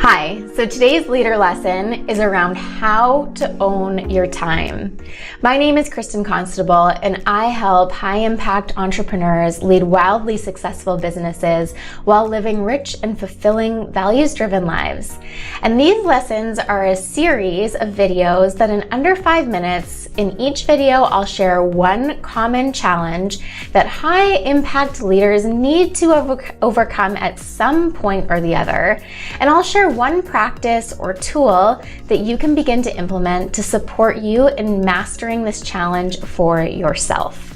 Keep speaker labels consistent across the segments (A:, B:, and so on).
A: Hi, so today's leader lesson is around how to own your time. My name is Kristin Constable, and I help high-impact entrepreneurs lead wildly successful businesses while living rich and fulfilling, values-driven lives. And these lessons are a series of videos that in under 5 minutes, in each video, I'll share one common challenge that high-impact leaders need to overcome at some point or the other, and I'll share one practice or tool that you can begin to implement to support you in mastering this challenge for yourself.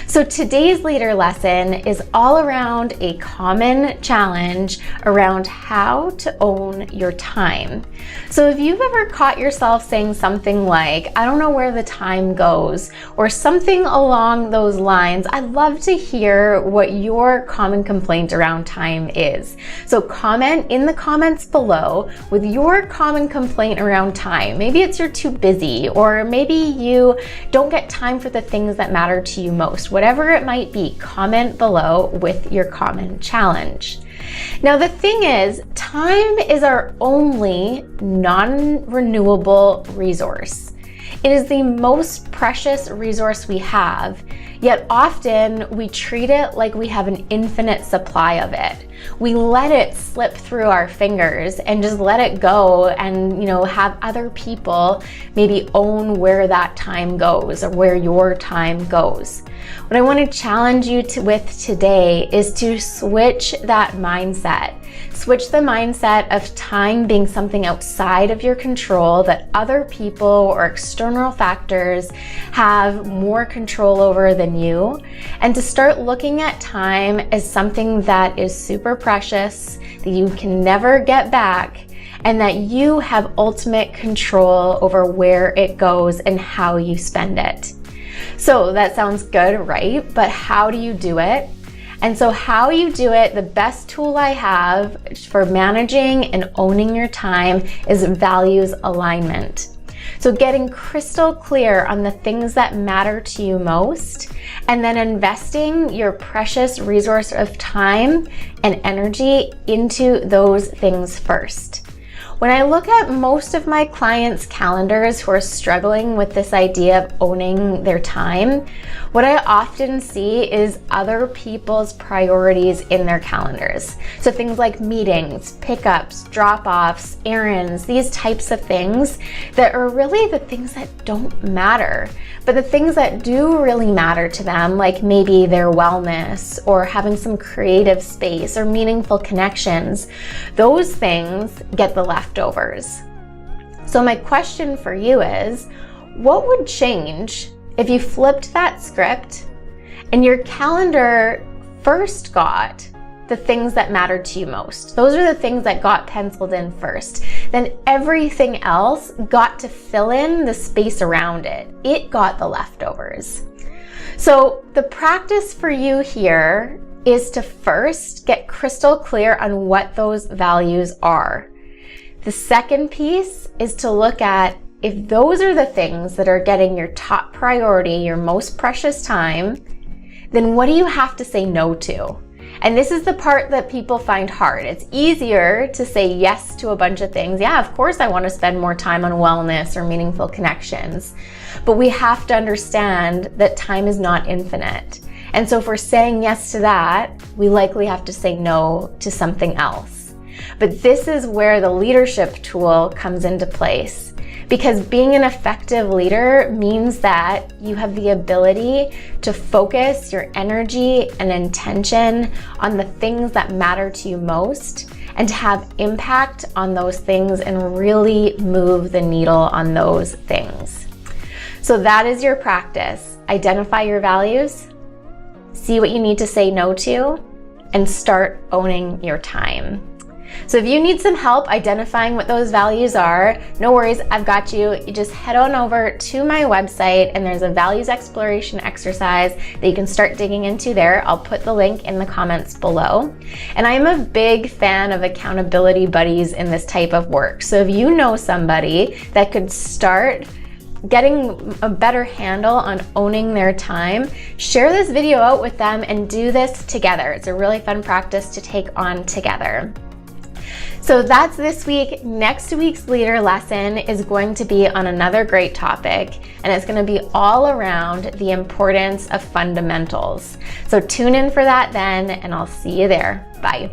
A: So today's leader lesson is all around a common challenge around how to own your time. So if you've ever caught yourself saying something like, I don't know where the time goes, or something along those lines, I'd love to hear what your common complaint around time is. So comment in the comments below with your common complaint around time. Maybe it's you're too busy, or maybe you don't get time for the things that matter to you most. Whatever it might be, comment below with your common challenge. Now, the thing is, time is our only non-renewable resource. It is the most precious resource we have, yet often we treat it like we have an infinite supply of it. We let it slip through our fingers and just let it go and, have other people maybe own where that time goes or where your time goes. What I want to challenge you with today is to switch that mindset. Switch the mindset of time being something outside of your control that other people or external factors have more control over than you, and to start looking at time as something that is super precious, that you can never get back, and that you have ultimate control over where it goes and how you spend it. So that sounds good, right? But how do you do it? And so how you do it, the best tool I have for managing and owning your time is values alignment. So getting crystal clear on the things that matter to you most, and then investing your precious resource of time and energy into those things first. When I look at most of my clients' calendars who are struggling with this idea of owning their time, what I often see is other people's priorities in their calendars. So things like meetings, pickups, drop-offs, errands, these types of things that are really the things that don't matter. But the things that do really matter to them, like maybe their wellness or having some creative space or meaningful connections, those things get the leftovers. So my question for you is, what would change if you flipped that script and your calendar first got the things that matter to you most? Those are the things that got penciled in first. Then everything else got to fill in the space around it. It got the leftovers. So the practice for you here is to first get crystal clear on what those values are. The second piece is to look at if those are the things that are getting your top priority, your most precious time, then what do you have to say no to? And this is the part that people find hard. It's easier to say yes to a bunch of things. Yeah, of course I want to spend more time on wellness or meaningful connections. But we have to understand that time is not infinite. And so if we're saying yes to that, we likely have to say no to something else. But this is where the leadership tool comes into place. Because being an effective leader means that you have the ability to focus your energy and intention on the things that matter to you most, and to have impact on those things and really move the needle on those things. So that is your practice. Identify your values, see what you need to say no to, and start owning your time. So if you need some help identifying what those values are, no worries, I've got you. You just head on over to my website and there's a values exploration exercise that you can start digging into there. I'll put the link in the comments below. And I'm a big fan of accountability buddies in this type of work. So if you know somebody that could start getting a better handle on owning their time, share this video out with them and do this together. It's a really fun practice to take on together. So that's this week. Next week's leader lesson is going to be on another great topic, and it's going to be all around the importance of fundamentals. So tune in for that then, and I'll see you there. Bye.